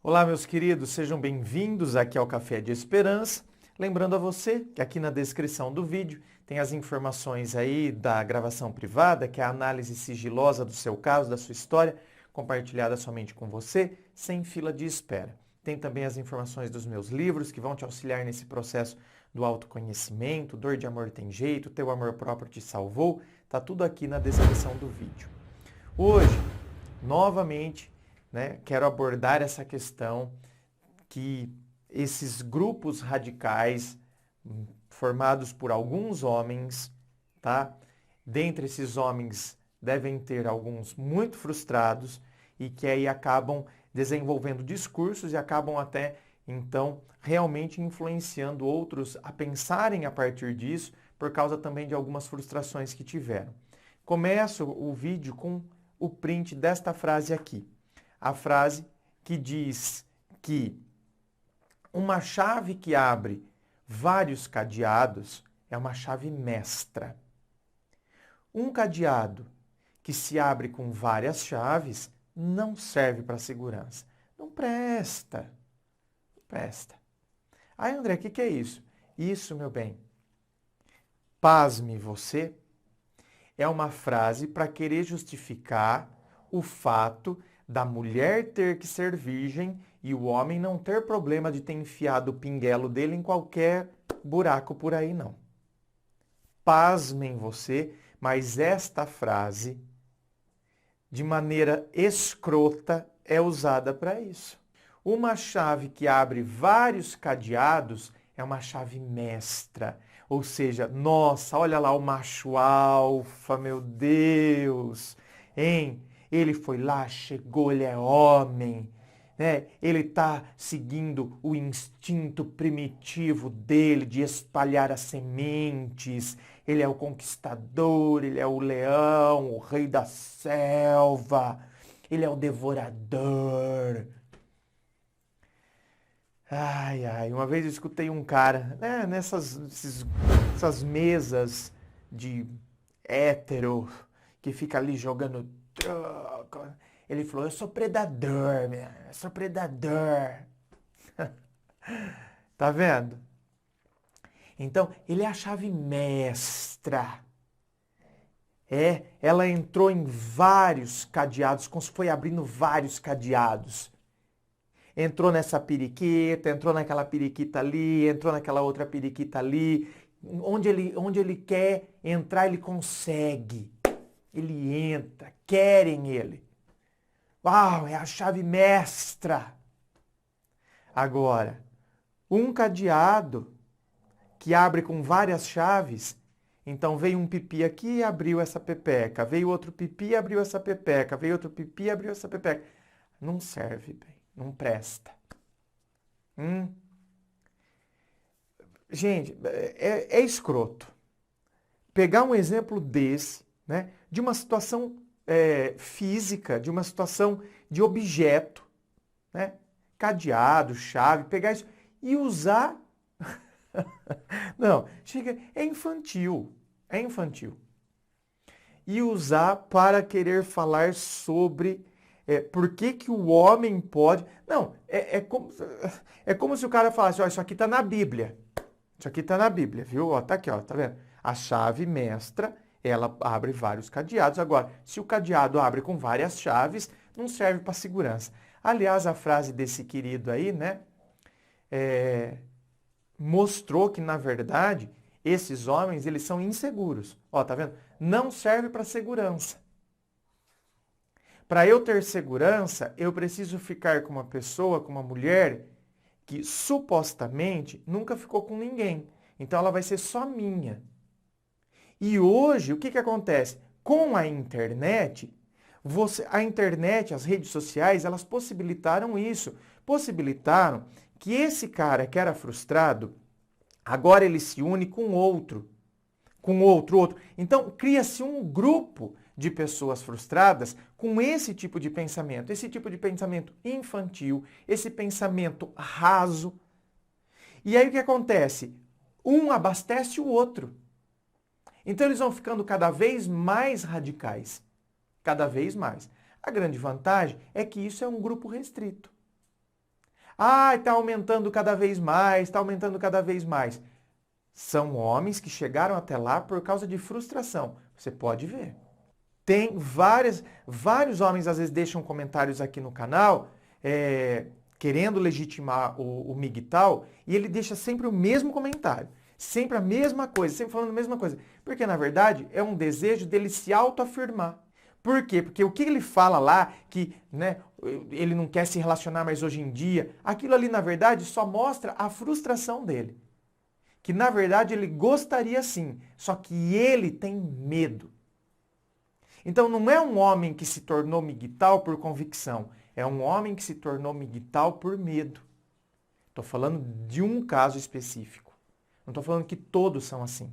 Olá, meus queridos, sejam bem-vindos aqui ao Café de Esperança. Lembrando a você que aqui na descrição do vídeo tem as informações aí da gravação privada, que é a análise sigilosa do seu caso, da sua história, compartilhada somente com você, sem fila de espera. Tem também as informações dos meus livros que vão te auxiliar nesse processo do autoconhecimento, Dor de Amor Tem Jeito, Teu Amor Próprio Te Salvou, tá tudo aqui na descrição do vídeo. Hoje, novamente, quero abordar essa questão que esses grupos radicais formados por alguns homens, tá? Dentre esses homens devem ter alguns muito frustrados e que aí acabam desenvolvendo discursos e acabam até, então, realmente influenciando outros a pensarem a partir disso, por causa também de algumas frustrações que tiveram. Começo o vídeo com o print desta frase aqui. A frase que diz que uma chave que abre vários cadeados é uma chave mestra. Um cadeado que se abre com várias chaves não serve para segurança. Não presta. Não presta. Aí, André, o que é isso? Isso, meu bem, pasme você, é uma frase para querer justificar o fato da mulher ter que ser virgem e o homem não ter problema de ter enfiado o pinguelo dele em qualquer buraco por aí, não. Pasmem você, mas esta frase, de maneira escrota, é usada para isso. Uma chave que abre vários cadeados é uma chave mestra. Ou seja, nossa, olha lá o macho alfa, meu Deus, hein? Ele foi lá, chegou, ele é homem, né? Ele está seguindo o instinto primitivo dele de espalhar as sementes. Ele é o conquistador, ele é o leão, o rei da selva, ele é o devorador. Ai, ai, uma vez eu escutei um cara, né, essas mesas de hétero que fica ali jogando troca. Ele falou, eu sou predador, eu sou predador. Tá vendo? Então, ele é a chave mestra. Ela entrou em vários cadeados, como se foi abrindo vários cadeados. Entrou nessa periquita, entrou naquela periquita ali, entrou naquela outra periquita ali. Onde ele quer entrar, ele consegue. Ele entra, querem ele. Uau, é a chave mestra. Agora, um cadeado que abre com várias chaves, então veio um pipi aqui e abriu essa pepeca. Veio outro pipi e abriu essa pepeca. Veio outro pipi e abriu essa pepeca. Não serve bem. Não presta. Gente, é escroto. Pegar um exemplo desse, né, de uma situação física, de uma situação de objeto, né, cadeado, chave, pegar isso e usar. Não, chega, é infantil. É infantil. E usar para querer falar sobre por que que o homem pode... Não, é como se o cara falasse, ó, isso aqui está na Bíblia. Isso aqui está na Bíblia, viu? Ó, tá aqui, ó, tá vendo? A chave mestra, ela abre vários cadeados. Agora, se o cadeado abre com várias chaves, não serve para segurança. Aliás, a frase desse querido aí, né? Mostrou que, na verdade, esses homens, eles são inseguros. Ó, tá vendo? Não serve para segurança. Para eu ter segurança, eu preciso ficar com uma pessoa, com uma mulher que supostamente nunca ficou com ninguém. Então ela vai ser só minha. E hoje, o que acontece? Com a internet, a internet, as redes sociais, elas possibilitaram isso. Possibilitaram que esse cara que era frustrado, agora ele se une com outro. Com outro. Então, cria-se um grupo de pessoas frustradas com esse tipo de pensamento infantil, esse pensamento raso. E aí o que acontece? Um abastece o outro. Então eles vão ficando cada vez mais radicais. Cada vez mais. A grande vantagem é que isso é um grupo restrito. Ah, está aumentando cada vez mais, está aumentando cada vez mais. São homens que chegaram até lá por causa de frustração. Você pode ver. Tem vários homens às vezes deixam comentários aqui no canal, querendo legitimar o MGTOW, e ele deixa sempre o mesmo comentário. Sempre a mesma coisa, sempre falando a mesma coisa. Porque, na verdade, é um desejo dele se autoafirmar. Por quê? Porque o que ele fala lá, que né, ele não quer se relacionar mais hoje em dia, aquilo ali, na verdade, só mostra a frustração dele. Que, na verdade, ele gostaria sim, só que ele tem medo. Então, não é um homem que se tornou MGTOW por convicção, é um homem que se tornou MGTOW por medo. Estou falando de um caso específico. Não estou falando que todos são assim.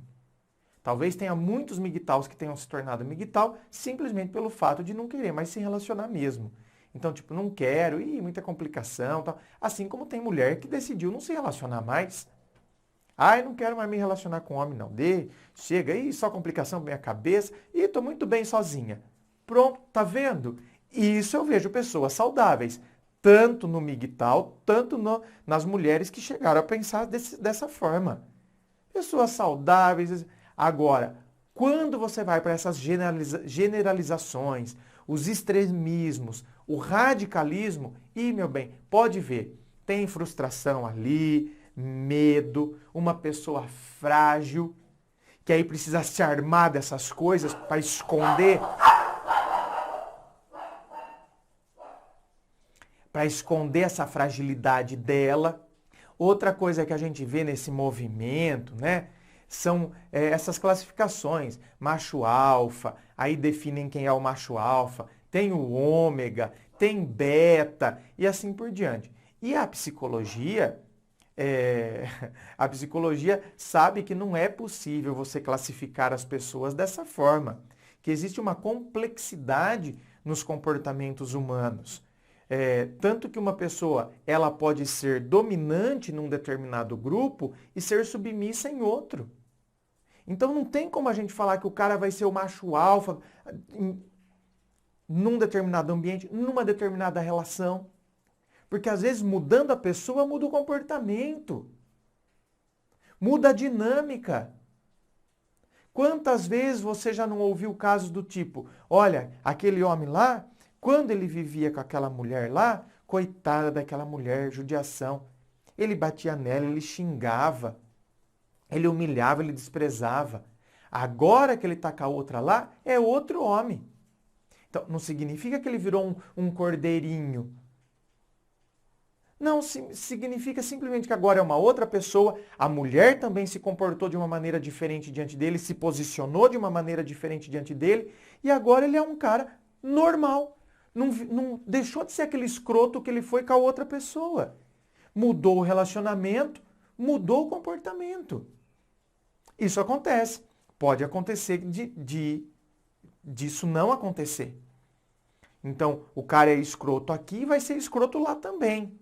Talvez tenha muitos MGTOWs que tenham se tornado MGTOW simplesmente pelo fato de não querer mais se relacionar mesmo. Então, tipo, não quero, muita complicação, tal. Assim como tem mulher que decidiu não se relacionar mais. Eu não quero mais me relacionar com homem, não. Chega aí, só complicação pra minha cabeça. Tô muito bem sozinha. Pronto, tá vendo? Isso eu vejo pessoas saudáveis. Tanto no MGTOW, tanto nas mulheres que chegaram a pensar dessa forma. Pessoas saudáveis. Agora, quando você vai para essas generalizações, os extremismos, o radicalismo, meu bem, pode ver, tem frustração ali, medo, uma pessoa frágil, que aí precisa se armar dessas coisas para esconder essa fragilidade dela. Outra coisa que a gente vê nesse movimento, né, são essas classificações, macho alfa, aí definem quem é o macho alfa, tem o ômega, tem beta e assim por diante. E a psicologia sabe que não é possível você classificar as pessoas dessa forma, que existe uma complexidade nos comportamentos humanos. Tanto que uma pessoa ela pode ser dominante num determinado grupo e ser submissa em outro. Então não tem como a gente falar que o cara vai ser o macho alfa num determinado ambiente, numa determinada relação. Porque às vezes mudando a pessoa, muda o comportamento. Muda a dinâmica. Quantas vezes você já não ouviu casos do tipo, olha, aquele homem lá, quando ele vivia com aquela mulher lá, coitada daquela mulher, judiação. Ele batia nela, ele xingava, ele humilhava, ele desprezava. Agora que ele está com a outra lá, é outro homem. Então, não significa que ele virou um cordeirinho. Não, significa simplesmente que agora é uma outra pessoa, a mulher também se comportou de uma maneira diferente diante dele, se posicionou de uma maneira diferente diante dele, e agora ele é um cara normal. Não deixou de ser aquele escroto que ele foi com a outra pessoa. Mudou o relacionamento, mudou o comportamento. Isso acontece. Pode acontecer disso não acontecer. Então, o cara é escroto aqui e vai ser escroto lá também.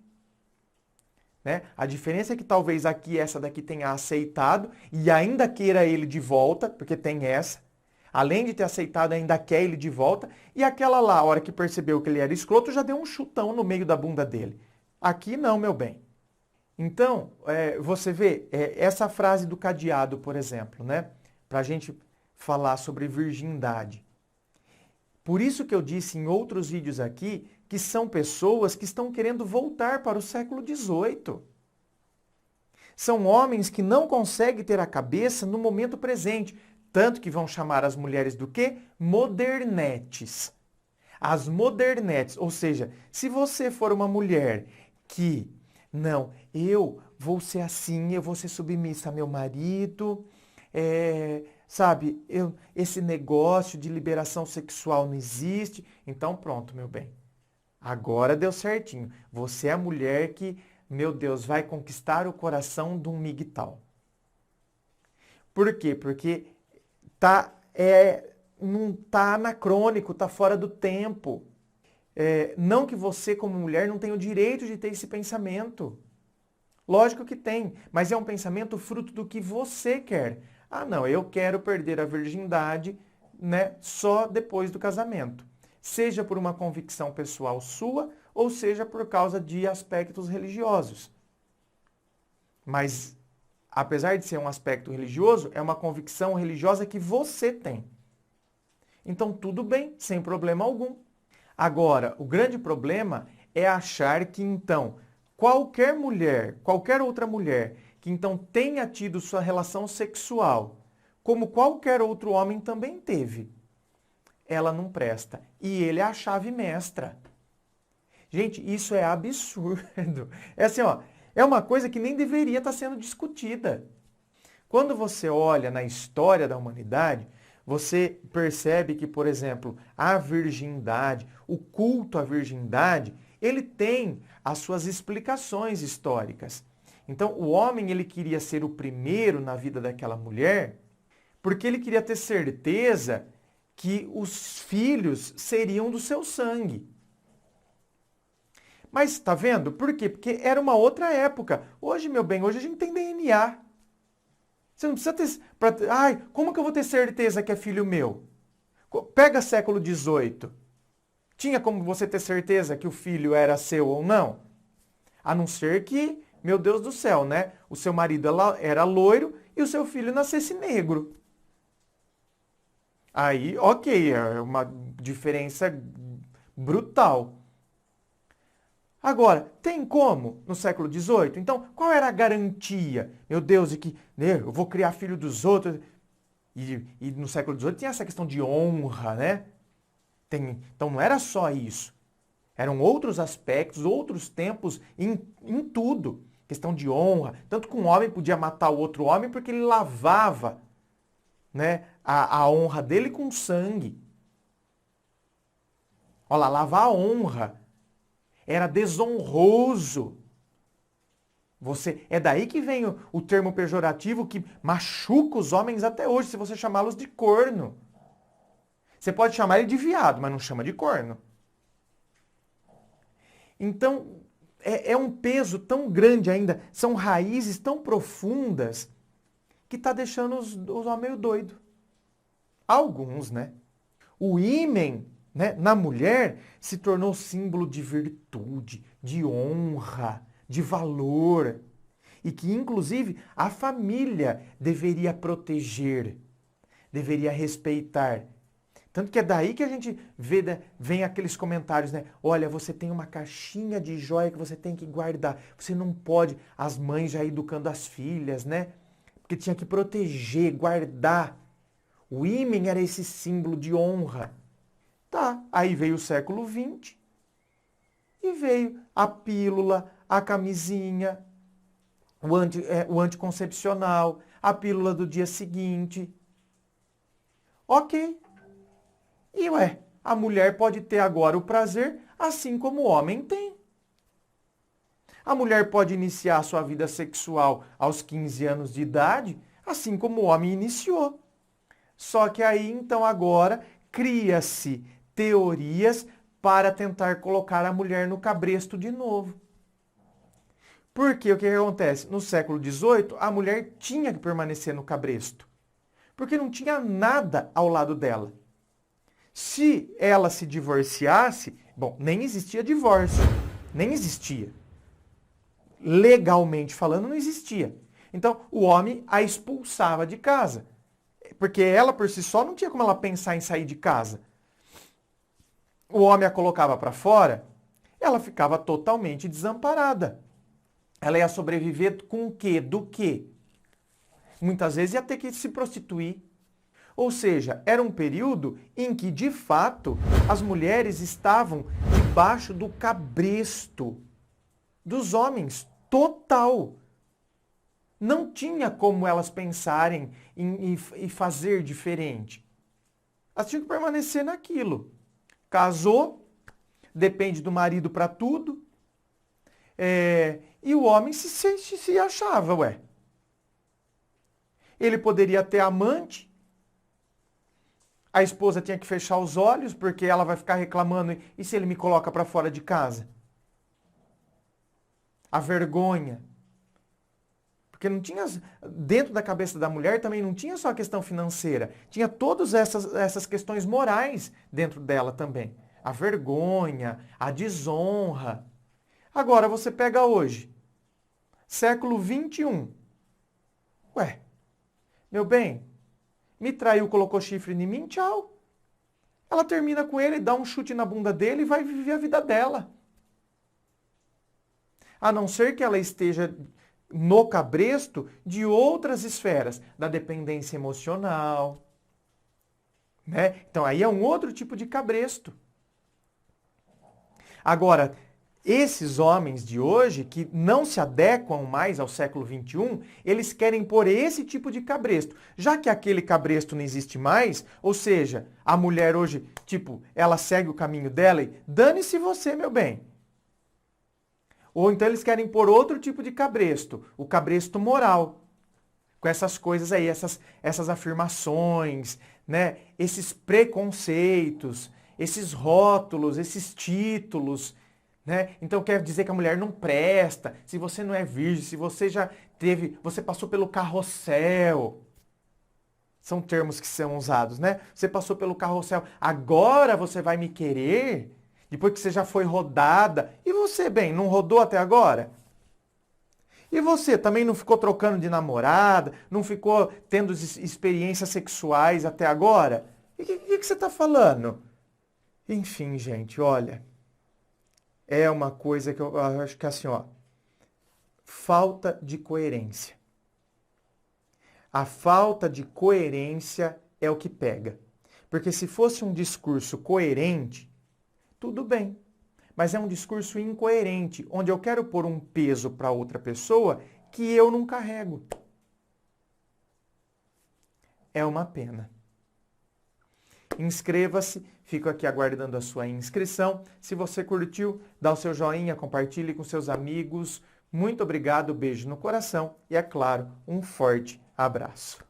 Né? A diferença é que talvez aqui essa daqui tenha aceitado e ainda queira ele de volta, porque tem essa. Além de ter aceitado, ainda quer ele de volta. E aquela lá, a hora que percebeu que ele era escroto, já deu um chutão no meio da bunda dele. Aqui não, meu bem. Então, você vê, essa frase do cadeado, por exemplo, né? Para a gente falar sobre virgindade. Por isso que eu disse em outros vídeos aqui que são pessoas que estão querendo voltar para o século XVIII. São homens que não conseguem ter a cabeça no momento presente. Tanto que vão chamar as mulheres do quê? Modernetes. As modernetes, ou seja, se você for uma mulher que, não, eu vou ser assim, eu vou ser submissa a meu marido, sabe, esse negócio de liberação sexual não existe, então pronto, meu bem. Agora deu certinho. Você é a mulher que, meu Deus, vai conquistar o coração de um MGTOW. Por quê? Porque não tá anacrônico, tá fora do tempo. Não que você, como mulher, não tenha o direito de ter esse pensamento. Lógico que tem, mas é um pensamento fruto do que você quer. Não, eu quero perder a virgindade, né, só depois do casamento. Seja por uma convicção pessoal sua ou seja por causa de aspectos religiosos. Mas, apesar de ser um aspecto religioso, é uma convicção religiosa que você tem. Então, tudo bem, sem problema algum. Agora, o grande problema é achar que, então, qualquer mulher, qualquer outra mulher, que então tenha tido sua relação sexual, como qualquer outro homem também teve, ela não presta. E ele é a chave mestra. Gente, isso é absurdo. É assim, ó, é uma coisa que nem deveria estar sendo discutida. Quando você olha na história da humanidade, você percebe que, por exemplo, a virgindade, o culto à virgindade, ele tem as suas explicações históricas. Então, o homem, ele queria ser o primeiro na vida daquela mulher, porque ele queria ter certeza que os filhos seriam do seu sangue. Mas tá vendo? Por quê? Porque era uma outra época. Hoje, meu bem, hoje a gente tem DNA. Você não precisa ter... Ai, como que eu vou ter certeza que é filho meu? Pega século XVIII. Tinha como você ter certeza que o filho era seu ou não? A não ser que, meu Deus do céu, né? O seu marido era loiro e o seu filho nascesse negro. Aí, ok, é uma diferença brutal. Agora, tem como no século XVIII? Então, qual era a garantia? Meu Deus, de que eu vou criar filho dos outros. E no século XVIII tinha essa questão de honra, né? Então não era só isso. Eram outros aspectos, outros tempos em tudo. Questão de honra. Tanto que um homem podia matar o outro homem porque ele lavava, né, a honra dele com sangue. Olha lá, lavar a honra. Era desonroso. É daí que vem o termo pejorativo que machuca os homens até hoje, se você chamá-los de corno. Você pode chamar ele de viado, mas não chama de corno. Então, é um peso tão grande ainda, são raízes tão profundas, que está deixando os homens meio doidos. Alguns, né? O ímen, né, na mulher se tornou símbolo de virtude, de honra, de valor. E que, inclusive, a família deveria proteger, deveria respeitar. Tanto que é daí que a gente vê, né, vem aqueles comentários, né? Olha, você tem uma caixinha de joia que você tem que guardar. Você não pode, as mães já educando as filhas, né? Porque tinha que proteger, guardar. O ímen era esse símbolo de honra. Tá, aí veio o século XX e veio a pílula, a camisinha, o anticoncepcional, a pílula do dia seguinte. Ok. E a mulher pode ter agora o prazer assim como o homem tem. A mulher pode iniciar a sua vida sexual aos 15 anos de idade, assim como o homem iniciou. Só que aí, então, agora cria-se teorias para tentar colocar a mulher no cabresto de novo. Porque o que acontece? No século XVIII, a mulher tinha que permanecer no cabresto. Porque não tinha nada ao lado dela. Se ela se divorciasse, bom, nem existia divórcio. Nem existia. Legalmente falando, não existia. Então, o homem a expulsava de casa. Porque ela, por si só, não tinha como ela pensar em sair de casa. O homem a colocava para fora, ela ficava totalmente desamparada. Ela ia sobreviver com o quê? Do quê? Muitas vezes ia ter que se prostituir. Ou seja, era um período em que, de fato, as mulheres estavam debaixo do cabresto dos homens, total. Não tinha como elas pensarem em fazer diferente. Elas tinham que permanecer naquilo. Casou, depende do marido para tudo. E o homem se achava, ué. Ele poderia ter amante. A esposa tinha que fechar os olhos, porque ela vai ficar reclamando. E se ele me coloca para fora de casa? A vergonha. Porque não tinha, dentro da cabeça da mulher também não tinha só a questão financeira. Tinha todas essas questões morais dentro dela também. a vergonha, a desonra. Agora você pega hoje, século 21. Ué, meu bem, me traiu, colocou chifre em mim, tchau. Ela termina com ele, dá um chute na bunda dele e vai viver a vida dela. A não ser que ela esteja no cabresto de outras esferas, da dependência emocional, né? Então aí é um outro tipo de cabresto. Agora, esses homens de hoje, que não se adequam mais ao século XXI, eles querem pôr esse tipo de cabresto. Já que aquele cabresto não existe mais, ou seja, a mulher hoje, tipo, ela segue o caminho dela e dane-se você, meu bem. Ou então eles querem pôr outro tipo de cabresto, o cabresto moral. Com essas coisas aí, essas afirmações, né? Esses preconceitos, esses rótulos, esses títulos, né? Então quer dizer que a mulher não presta, se você não é virgem, se você já teve, você passou pelo carrossel. São termos que são usados, né? Você passou pelo carrossel, agora você vai me querer? Depois que você já foi rodada. E você, bem, não rodou até agora? E você também não ficou trocando de namorada? Não ficou tendo experiências sexuais até agora? E o que você está falando? Enfim, gente, olha. É uma coisa que eu acho que assim, ó. Falta de coerência. A falta de coerência é o que pega. Porque se fosse um discurso coerente, tudo bem. Mas é um discurso incoerente, onde eu quero pôr um peso para outra pessoa que eu não carrego. É uma pena. Inscreva-se, fico aqui aguardando a sua inscrição. Se você curtiu, dá o seu joinha, compartilhe com seus amigos. Muito obrigado, beijo no coração e, é claro, um forte abraço.